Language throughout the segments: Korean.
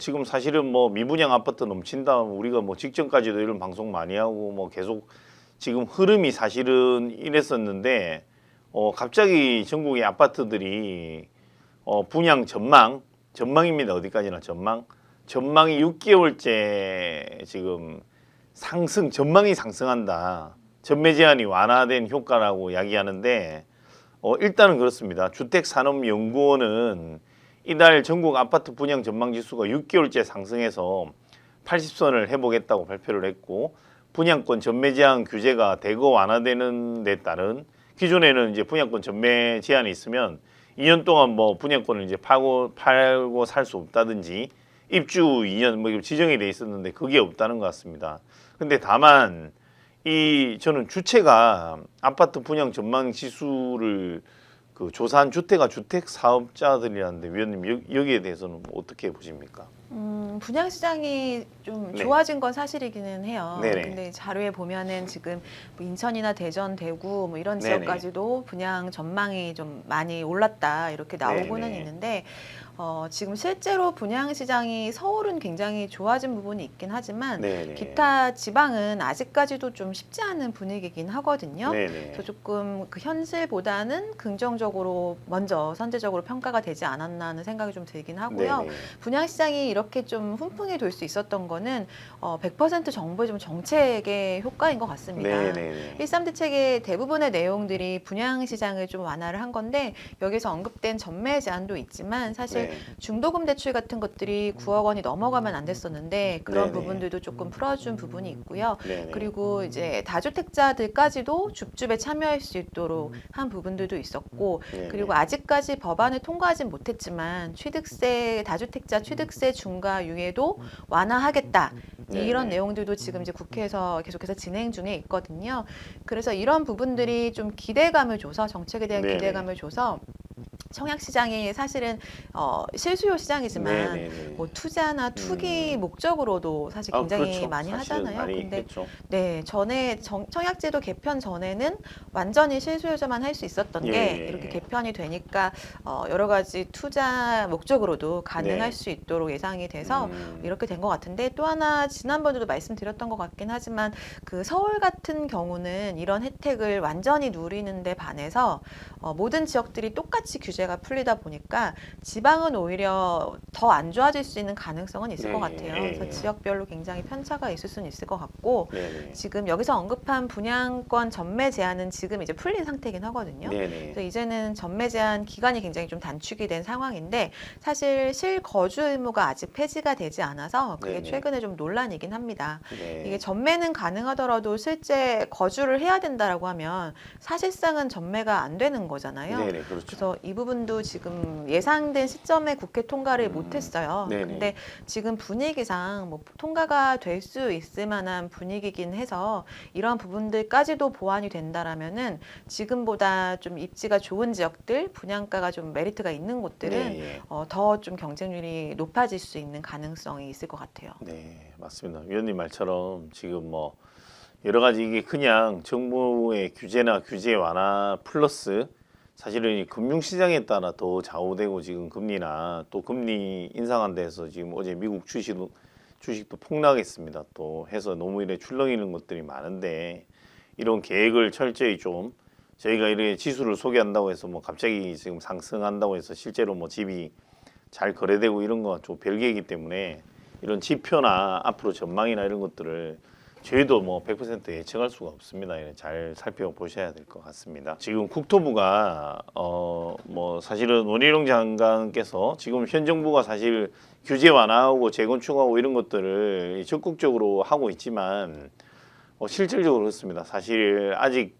지금 사실은 뭐 미분양 아파트 넘친다 우리가 뭐 직전까지도 이런 방송 많이 하고 뭐 계속 지금 흐름이 사실은 이랬었는데 갑자기 전국의 아파트들이 분양 전망입니다. 어디까지나 전망이 6개월째 지금 전망이 상승한다. 전매 제한이 완화된 효과라고 이야기하는데 일단은 그렇습니다. 주택산업연구원은 이달 전국 아파트 분양 전망 지수가 6개월째 상승해서 80선을 해보겠다고 발표를 했고, 분양권 전매 제한 규제가 대거 완화되는 데 따른, 기존에는 이제 분양권 전매 제한이 있으면 2년 동안 뭐 분양권을 이제 팔고 살 수 없다든지 입주 2년 뭐 지정이 돼 있었는데 그게 없다는 것 같습니다. 근데 다만 저는 주체가 아파트 분양 전망 지수를 조사한 주체가 주택 사업자들이라는데 위원님 여기에 대해서는 어떻게 보십니까? 분양 시장이 좀 네. 좋아진 건 사실이기는 해요. 네네. 근데 자료에 보면은 지금 뭐 인천이나 대전, 대구 뭐 이런 네네. 지역까지도 분양 전망이 좀 많이 올랐다 이렇게 나오고는 네네. 있는데 지금 실제로 분양 시장이 서울은 굉장히 좋아진 부분이 있긴 하지만 네네. 기타 지방은 아직까지도 좀 쉽지 않은 분위기긴 하거든요. 네네. 그래서 조금 그 현실보다는 긍정적으로 먼저 선제적으로 평가가 되지 않았나 하는 생각이 좀 들긴 하고요. 네네. 분양 시장이 이렇게 좀 훈풍이 돌 수 있었던 거는 100% 정부의 좀 정책의 효과인 것 같습니다. 네네. 1.3 대책의 대부분의 내용들이 분양 시장을 좀 완화를 한 건데 여기서 언급된 전매 제한도 있지만 사실 네. 중도금 대출 같은 것들이 9억 원이 넘어가면 안 됐었는데 그런 네네. 부분들도 조금 풀어준 부분이 있고요. 네네. 그리고 이제 다주택자들까지도 줍줍에 참여할 수 있도록 한 부분들도 있었고 네네. 그리고 아직까지 법안을 통과하진 못했지만 다주택자 취득세 중과 유예도 완화하겠다. 이런 네네. 내용들도 지금 이제 국회에서 계속해서 진행 중에 있거든요. 그래서 이런 부분들이 좀 기대감을 줘서 정책에 대한 네네. 기대감을 줘서 청약 시장이 사실은 실수요 시장이지만 네네네. 뭐 투자나 투기 목적으로도 사실 굉장히 그렇죠. 많이 사실은 하잖아요. 많이 근데 했죠. 네, 전에 청약제도 개편 전에는 완전히 실수요자만 할 수 있었던 예, 게 예, 이렇게 예. 개편이 되니까 여러 가지 투자 목적으로도 가능할 네. 수 있도록 예상이 돼서 음. 이렇게 된 것 같은데 또 하나 지난번에도 말씀드렸던 것 같긴 하지만 그 서울 같은 경우는 이런 혜택을 완전히 누리는데 반해서 모든 지역들이 똑같이 규제가 풀리다 보니까 지방은 오히려 더 안 좋아질 수 있는 가능성은 있을 것 네, 같아요. 예, 그래서 예. 지역별로 굉장히 편차가 있을 수는 있을 것 같고 네네. 지금 여기서 언급한 분양권 전매 제한은 지금 이제 풀린 상태이긴 하거든요. 네네. 그래서 이제는 전매 제한 기간이 굉장히 좀 단축이 된 상황인데 사실 실거주 의무가 아직 폐지가 되지 않아서 그게 네네. 최근에 좀 논란이긴 합니다. 네. 이게 전매는 가능하더라도 실제 거주를 해야 된다라고 하면 사실상은 전매가 안 되는 거잖아요. 네네. 그렇죠. 그래서 이 부분도 지금 예상된 시점에 국회 통과를 못했어요. 네네. 근데 지금 분위기상 뭐 통과가 될 수 있을 만한 분위기긴 해서 이런 부분들까지도 보완이 된다라면은 지금보다 좀 입지가 좋은 지역들, 분양가가 좀 메리트가 있는 곳들은 네, 예. 더 좀 경쟁률이 높아질 수 있는 가능성이 있을 것 같아요. 네, 맞습니다. 위원님 말처럼 지금 뭐 여러 가지 이게 그냥 정부의 규제나 규제 완화 플러스 사실은 이 금융시장에 따라 더 좌우되고 지금 금리나 또 금리 인상한 데서 지금 어제 미국 주식도 폭락했습니다. 또 해서 너무 이래 출렁이는 것들이 많은데 이런 계획을 철저히 좀 저희가 이렇게 지수를 소개한다고 해서 뭐 갑자기 지금 상승한다고 해서 실제로 뭐 집이 잘 거래되고 이런 거 좀 별개이기 때문에 이런 지표나 앞으로 전망이나 이런 것들을 저희도 뭐 100% 예측할 수가 없습니다. 잘 살펴보셔야 될 것 같습니다. 지금 국토부가 뭐 사실은 원희룡 장관께서 지금 현 정부가 사실 규제 완화하고 재건축하고 이런 것들을 적극적으로 하고 있지만 실질적으로 그렇습니다. 사실 아직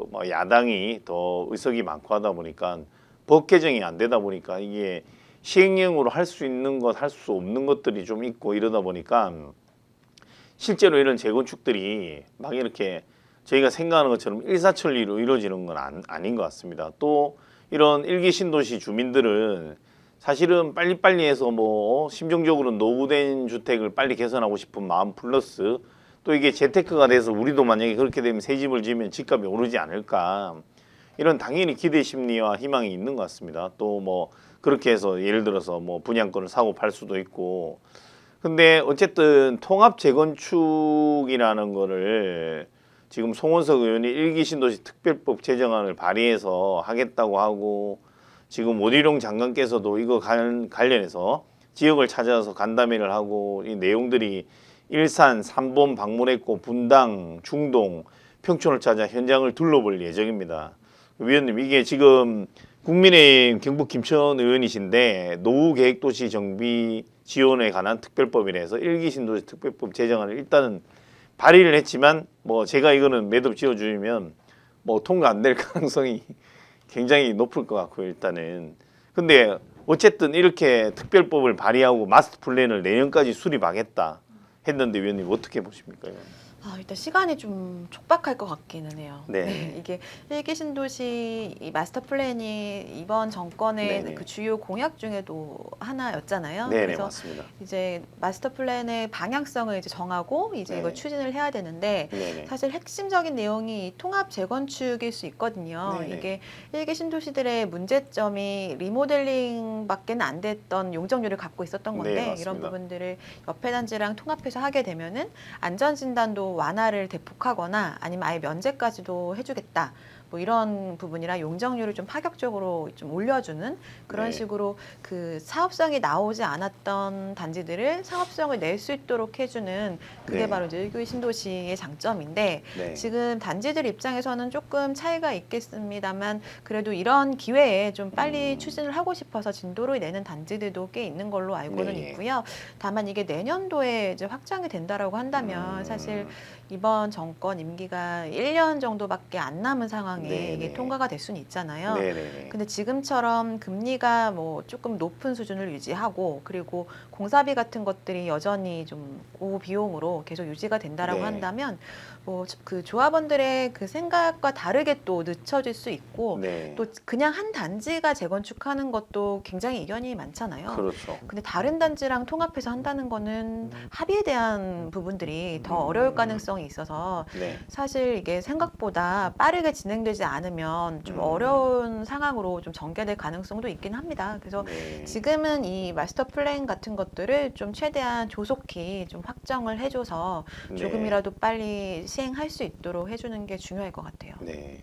뭐 야당이 더 의석이 많고 하다 보니까 법 개정이 안 되다 보니까 이게 시행령으로 할 수 있는 것, 할 수 없는 것들이 좀 있고 이러다 보니까 실제로 이런 재건축들이 막 이렇게 저희가 생각하는 것처럼 일사천리로 이루어지는 건 아닌 것 같습니다. 또 이런 일기 신도시 주민들은 사실은 빨리빨리 해서 뭐 심정적으로 노후된 주택을 빨리 개선하고 싶은 마음 플러스 또 이게 재테크가 돼서 우리도 만약에 그렇게 되면 새 집을 지으면 집값이 오르지 않을까 이런 당연히 기대 심리와 희망이 있는 것 같습니다. 또 뭐 그렇게 해서 예를 들어서 뭐 분양권을 사고 팔 수도 있고. 근데 어쨌든 통합 재건축이라는 거를 지금 송원석 의원이 일기 신도시 특별법 제정안을 발의해서 하겠다고 하고, 지금 오디룡 장관께서도 이거 관련해서 지역을 찾아서 간담회를 하고, 이 내용들이 일산, 삼본 방문했고 분당, 중동, 평촌을 찾아 현장을 둘러볼 예정입니다. 위원님, 이게 지금 국민의힘 경북 김천 의원이신데 노후계획도시 정비 지원에 관한 특별법이라서 일기 신도시 특별법 제정안을 일단은 발의를 했지만, 뭐 제가 이거는 매듭 지어주면 뭐 통과 안 될 가능성이 굉장히 높을 것 같고요, 일단은. 근데 어쨌든 이렇게 특별법을 발의하고 마스터 플랜을 내년까지 수립하겠다 했는데 위원님 어떻게 보십니까? 일단 시간이 좀 촉박할 것 같기는 해요. 네. 이게 일기 신도시 이 마스터 플랜이 이번 정권의 네네. 그 주요 공약 중에도 하나였잖아요. 네네, 그래서 맞습니다. 이제 마스터 플랜의 방향성을 이제 정하고 이제 네. 이걸 추진을 해야 되는데, 네네. 사실 핵심적인 내용이 통합 재건축일 수 있거든요. 네네. 이게 일기 신도시들의 문제점이 리모델링밖에는 안 됐던 용적률을 갖고 있었던 건데, 네, 이런 맞습니다. 부분들을 옆에 단지랑 통합해서 하게 되면은 안전 진단도 완화를 대폭하거나 아니면 아예 면제까지도 해주겠다. 뭐 이런 부분이라 용적률을 좀 파격적으로 좀 올려주는 그런 네. 식으로 그 사업성이 나오지 않았던 단지들을 사업성을 낼 수 있도록 해주는 그게 네. 바로 이제 일기 신도시의 장점인데, 네. 지금 단지들 입장에서는 조금 차이가 있겠습니다만 그래도 이런 기회에 좀 빨리 추진을 하고 싶어서 진도를 내는 단지들도 꽤 있는 걸로 알고는 네. 있고요. 다만 이게 내년도에 이제 확장이 된다라고 한다면 사실 이번 정권 임기가 1년 정도밖에 안 남은 상황에 네네. 이게 통과가 될 수는 있잖아요. 네네. 근데 지금처럼 금리가 뭐 조금 높은 수준을 유지하고, 그리고 공사비 같은 것들이 여전히 좀 고비용으로 계속 유지가 된다라고 네. 한다면 뭐 그 조합원들의 그 생각과 다르게 또 늦춰질 수 있고, 네. 또 그냥 한 단지가 재건축하는 것도 굉장히 이견이 많잖아요. 그렇죠. 근데 다른 단지랑 통합해서 한다는 거는 합의에 대한 부분들이 더 어려울 가능성이 있어서 네. 사실 이게 생각보다 빠르게 진행되지 않으면 좀 어려운 상황으로 좀 전개될 가능성도 있긴 합니다. 그래서 네. 지금은 이 마스터 플랜 같은 것들을 좀 최대한 조속히 좀 확정을 해줘서 네. 조금이라도 빨리 시행할 수 있도록 해주는 게 중요할 것 같아요. 네.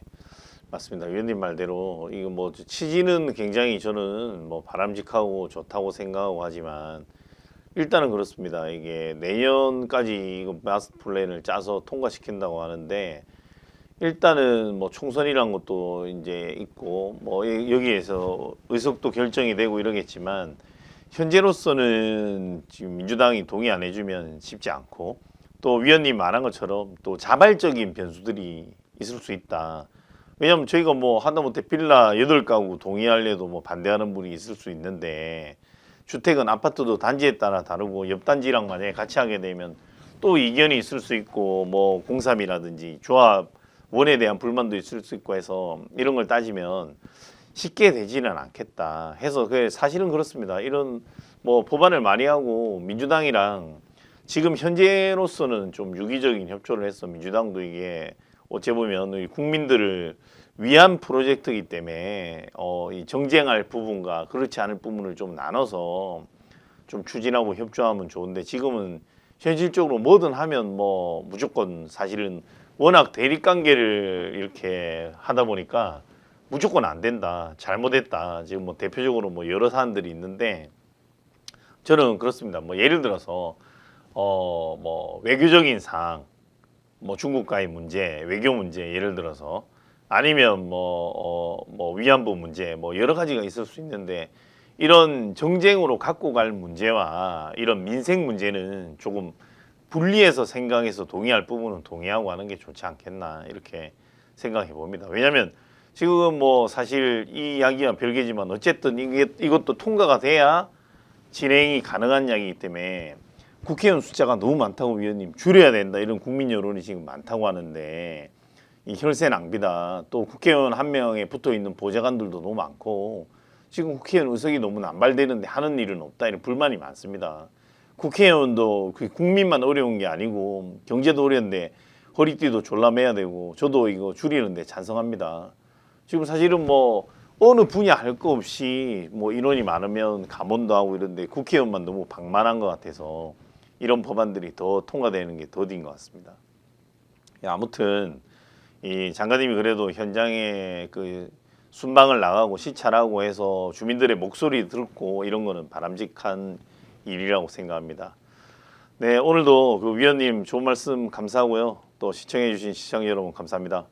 맞습니다. 위원님 말대로 이거 뭐 취지는 굉장히 저는 뭐 바람직하고 좋다고 생각하고 하지만, 일단은 그렇습니다. 이게 내년까지 이거 마스터 플랜을 짜서 통과시킨다고 하는데, 일단은 뭐 총선이란 것도 이제 있고 뭐 여기에서 의석도 결정이 되고 이러겠지만, 현재로서는 지금 민주당이 동의 안 해주면 쉽지 않고, 또 위원님 말한 것처럼 또 자발적인 변수들이 있을 수 있다. 왜냐면 저희가 뭐 하다못해 빌라 8가구 동의하려도 뭐 반대하는 분이 있을 수 있는데, 주택은 아파트도 단지에 따라 다르고 옆 단지랑 만약에 같이 하게 되면 또 이견이 있을 수 있고, 뭐 공사비라든지 조합원에 대한 불만도 있을 수 있고 해서 이런 걸 따지면 쉽게 되지는 않겠다 해서, 사실은 그렇습니다. 이런 뭐 법안을 많이 하고 민주당이랑 지금 현재로서는 좀 유기적인 협조를 해서, 민주당도 이게 어찌 보면 국민들을 위한 프로젝트이기 때문에 이 정쟁할 부분과 그렇지 않을 부분을 좀 나눠서 좀 추진하고 협조하면 좋은데, 지금은 현실적으로 뭐든 하면 뭐 무조건 사실은 워낙 대립 관계를 이렇게 하다 보니까 무조건 안 된다, 잘못했다, 지금 뭐 대표적으로 뭐 여러 사안들이 있는데, 저는 그렇습니다. 뭐 예를 들어서 뭐 외교적인 사항, 뭐 중국과의 문제, 외교 문제 예를 들어서, 아니면 뭐 위안부 문제, 뭐 여러 가지가 있을 수 있는데, 이런 정쟁으로 갖고 갈 문제와 이런 민생 문제는 조금 분리해서 생각해서 동의할 부분은 동의하고 하는 게 좋지 않겠나, 이렇게 생각해 봅니다. 왜냐하면 지금 뭐 사실 이 이야기와 별개지만 어쨌든 이것도 통과가 돼야 진행이 가능한 이야기이기 때문에, 국회의원 숫자가 너무 많다고 위원님 줄여야 된다, 이런 국민 여론이 지금 많다고 하는데, 이 혈세 낭비다. 또 국회의원 한 명에 붙어 있는 보좌관들도 너무 많고, 지금 국회의원 의석이 너무 남발되는데 하는 일은 없다, 이런 불만이 많습니다. 국회의원도 그 국민만 어려운 게 아니고 경제도 어려운데 허리띠도 졸라매야 되고, 저도 이거 줄이는데 찬성합니다. 지금 사실은 뭐 어느 분야 할 거 없이 뭐 인원이 많으면 감원도 하고 이런데 국회의원만 너무 방만한 것 같아서 이런 법안들이 더 통과되는 게 더딘 것 같습니다. 아무튼 이 장관님이 그래도 현장에 그 순방을 나가고 시찰하고 해서 주민들의 목소리 듣고 이런 거는 바람직한 일이라고 생각합니다. 네, 오늘도 그 위원님 좋은 말씀 감사하고요. 또 시청해주신 시청자 여러분 감사합니다.